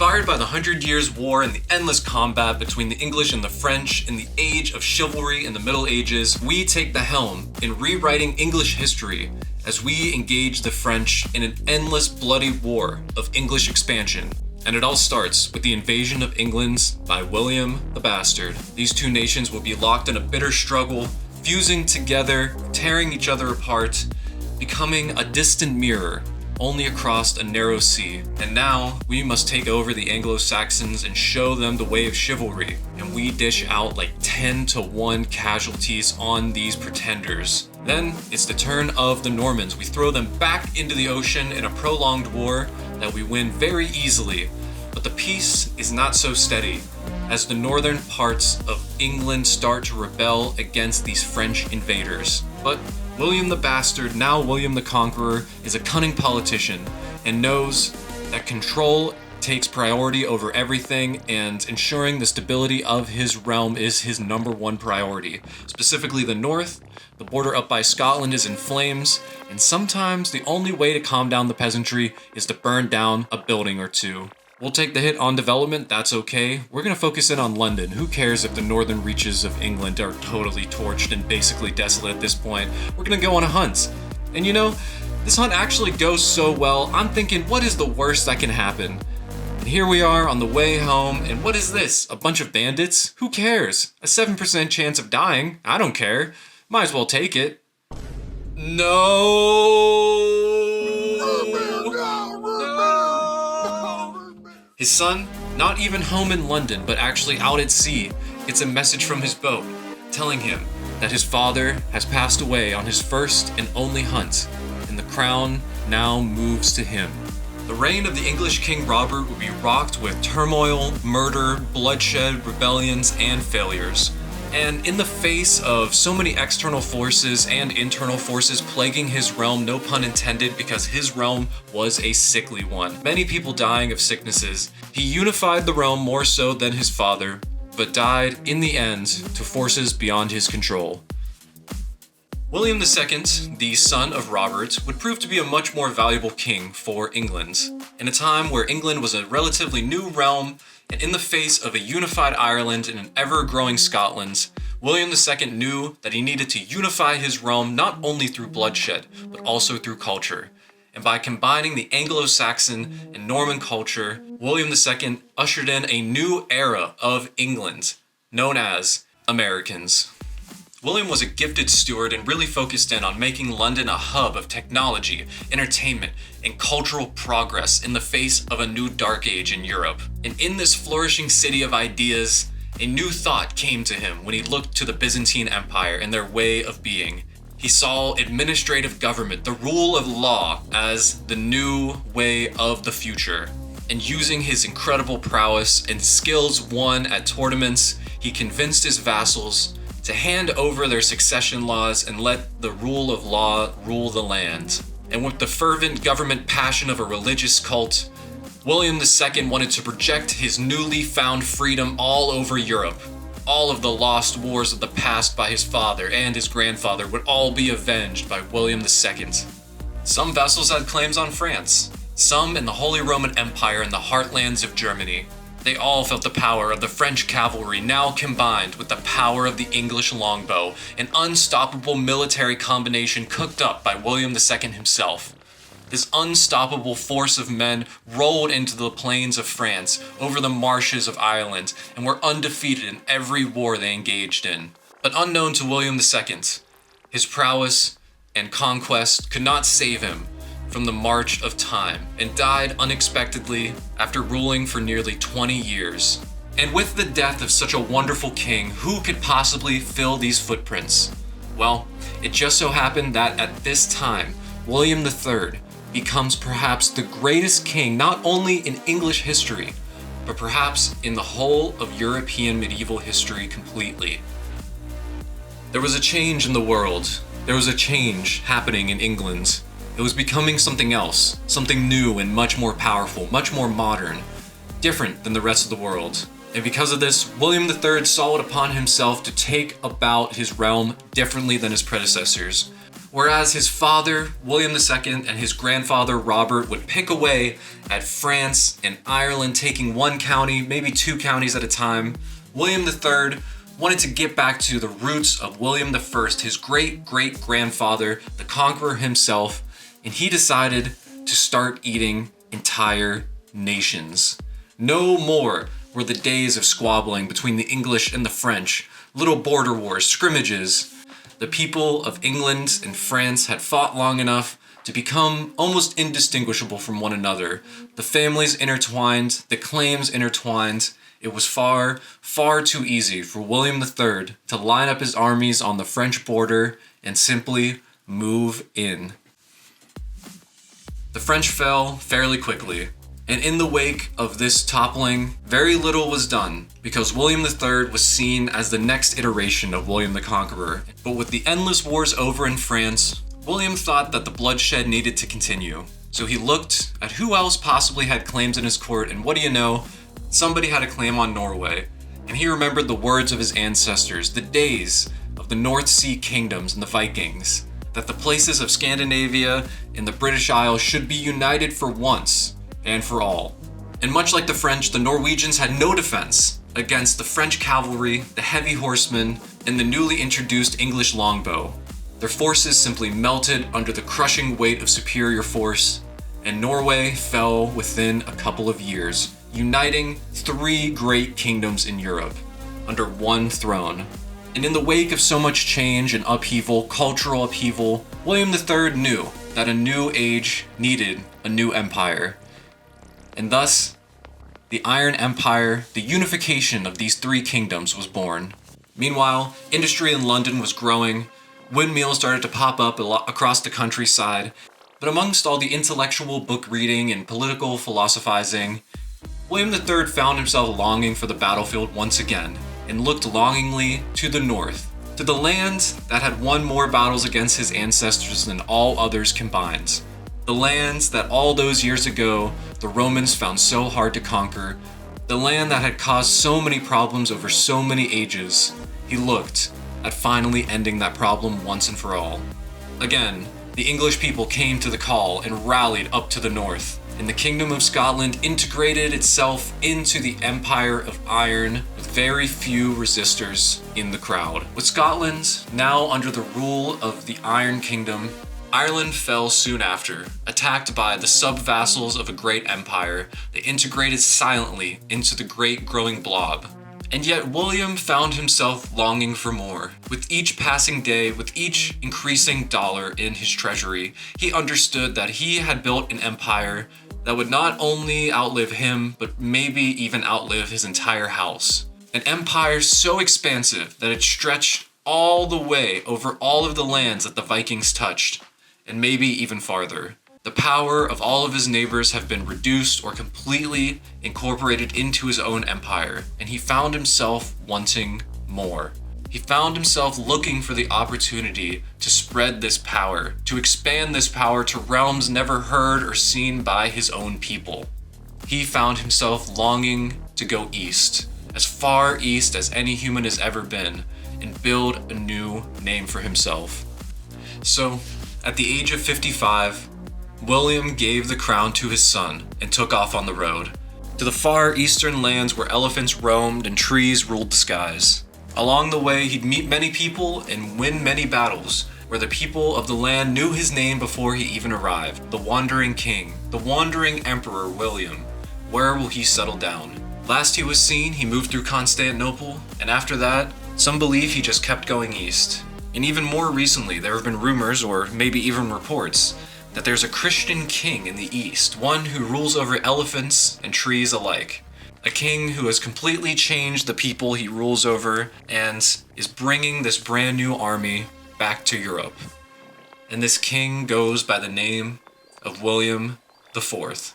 Inspired by the 100 Years' War and the endless combat between the English and the French in the age of chivalry in the Middle Ages, we take the helm in rewriting English history as we engage the French in an endless bloody war of English expansion. And it all starts with the invasion of England by William the Bastard. These two nations will be locked in a bitter struggle, fusing together, tearing each other apart, becoming a distant mirror only across a narrow sea. And now we must take over the Anglo-Saxons and show them the way of chivalry. And we dish out like 10-1 casualties on these pretenders. Then it's the turn of the Normans. We throw them back into the ocean in a prolonged war that we win very easily. But the peace is not so steady, as the northern parts of England start to rebel against these French invaders. But William the Bastard, now William the Conqueror, is a cunning politician and knows that control takes priority over everything, and ensuring the stability of his realm is his number one priority. Specifically the north, the border up by Scotland is in flames, and sometimes the only way to calm down the peasantry is to burn down a building or two. We'll take the hit on development, that's okay. We're gonna focus in on London. Who cares if the northern reaches of England are totally torched and basically desolate at this point? We're gonna go on a hunt. And you know, this hunt actually goes so well, I'm thinking, what is the worst that can happen? And here we are on the way home, and what is this? A bunch of bandits? Who cares? A 7% chance of dying? I don't care. Might as well take it. No! His son, not even home in London, but actually out at sea, gets a message from his boat telling him that his father has passed away on his first and only hunt, and the crown now moves to him. The reign of the English King Robert would be rocked with turmoil, murder, bloodshed, rebellions, and failures. And in the face of so many external forces and internal forces plaguing his realm, no pun intended, because his realm was a sickly one, many people dying of sicknesses, he unified the realm more so than his father, but died in the end to forces beyond his control. William II, the son of Robert, would prove to be a much more valuable king for England. In a time where England was a relatively new realm, and in the face of a unified Ireland and an ever-growing Scotland, William II knew that he needed to unify his realm not only through bloodshed, but also through culture. And by combining the Anglo-Saxon and Norman culture, William II ushered in a new era of England, known as Americans. William was a gifted steward and really focused in on making London a hub of technology, entertainment, and cultural progress in the face of a new dark age in Europe. And in this flourishing city of ideas, a new thought came to him when he looked to the Byzantine Empire and their way of being. He saw administrative government, the rule of law, as the new way of the future. And using his incredible prowess and skills won at tournaments, he convinced his vassals to hand over their succession laws and let the rule of law rule the land. And with the fervent government passion of a religious cult, William II wanted to project his newly found freedom all over Europe. All of the lost wars of the past by his father and his grandfather would all be avenged by William II. Some vassals had claims on France, some in the Holy Roman Empire in the heartlands of Germany. They all felt the power of the French cavalry now combined with the power of the English longbow, an unstoppable military combination cooked up by William II himself. This unstoppable force of men rolled into the plains of France, over the marshes of Ireland, and were undefeated in every war they engaged in. But unknown to William II, his prowess and conquest could not save him from the march of time, and died unexpectedly after ruling for nearly 20 years. And with the death of such a wonderful king, who could possibly fill these footprints? Well, it just so happened that at this time, William III becomes perhaps the greatest king not only in English history, but perhaps in the whole of European medieval history completely. There was a change in the world. There was a change happening in England. It was becoming something else, something new and much more powerful, much more modern, different than the rest of the world. And because of this, William III saw it upon himself to take about his realm differently than his predecessors. Whereas his father, William II, and his grandfather, Robert, would pick away at France and Ireland, taking one county, maybe two counties at a time, William III wanted to get back to the roots of William I, his great-great-grandfather, the conqueror himself, and he decided to start eating entire nations. No more were the days of squabbling between the English and the French, little border wars, scrimmages. The people of England and France had fought long enough to become almost indistinguishable from one another. The families intertwined, the claims intertwined. It was far, far too easy for William III to line up his armies on the French border and simply move in. The French fell fairly quickly, and in the wake of this toppling, very little was done, because William III was seen as the next iteration of William the Conqueror. But with the endless wars over in France, William thought that the bloodshed needed to continue. So he looked at who else possibly had claims in his court, and what do you know? Somebody had a claim on Norway. And he remembered the words of his ancestors, the days of the North Sea kingdoms and the Vikings, that the places of Scandinavia and the British Isles should be united for once and for all. And much like the French, the Norwegians had no defense against the French cavalry, the heavy horsemen, and the newly introduced English longbow. Their forces simply melted under the crushing weight of superior force, and Norway fell within a couple of years, uniting three great kingdoms in Europe under one throne. And in the wake of so much change and upheaval, cultural upheaval, William III knew that a new age needed a new empire. And thus, the Iron Empire, the unification of these three kingdoms, was born. Meanwhile, industry in London was growing, windmills started to pop up across the countryside, but amongst all the intellectual book reading and political philosophizing, William III found himself longing for the battlefield once again, and looked longingly to the north, to the land that had won more battles against his ancestors than all others combined. The lands that all those years ago the Romans found so hard to conquer, the land that had caused so many problems over so many ages. He looked at finally ending that problem once and for all. Again, the English people came to the call and rallied up to the north, and the Kingdom of Scotland integrated itself into the Empire of Iron with very few resistors in the crowd. With Scotland now under the rule of the Iron Kingdom, Ireland fell soon after, attacked by the sub-vassals of a great empire. They integrated silently into the great growing blob. And yet William found himself longing for more. With each passing day, with each increasing dollar in his treasury, he understood that he had built an empire that would not only outlive him, but maybe even outlive his entire house. An empire so expansive that it stretched all the way over all of the lands that the Vikings touched, and maybe even farther. The power of all of his neighbors have been reduced or completely incorporated into his own empire, and he found himself wanting more. He found himself looking for the opportunity to spread this power, to expand this power to realms never heard or seen by his own people. He found himself longing to go east, as far east as any human has ever been, and build a new name for himself. So, at the age of 55, William gave the crown to his son and took off on the road to the far eastern lands where elephants roamed and trees ruled the skies. Along the way, he'd meet many people and win many battles, where the people of the land knew his name before he even arrived. The Wandering King, the Wandering Emperor William. Where will he settle down? Last he was seen, he moved through Constantinople, and after that, some believe he just kept going east. And even more recently, there have been rumors, or maybe even reports, that there's a Christian king in the east, one who rules over elephants and trees alike. A king who has completely changed the people he rules over and is bringing this brand new army back to Europe. And this king goes by the name of William IV.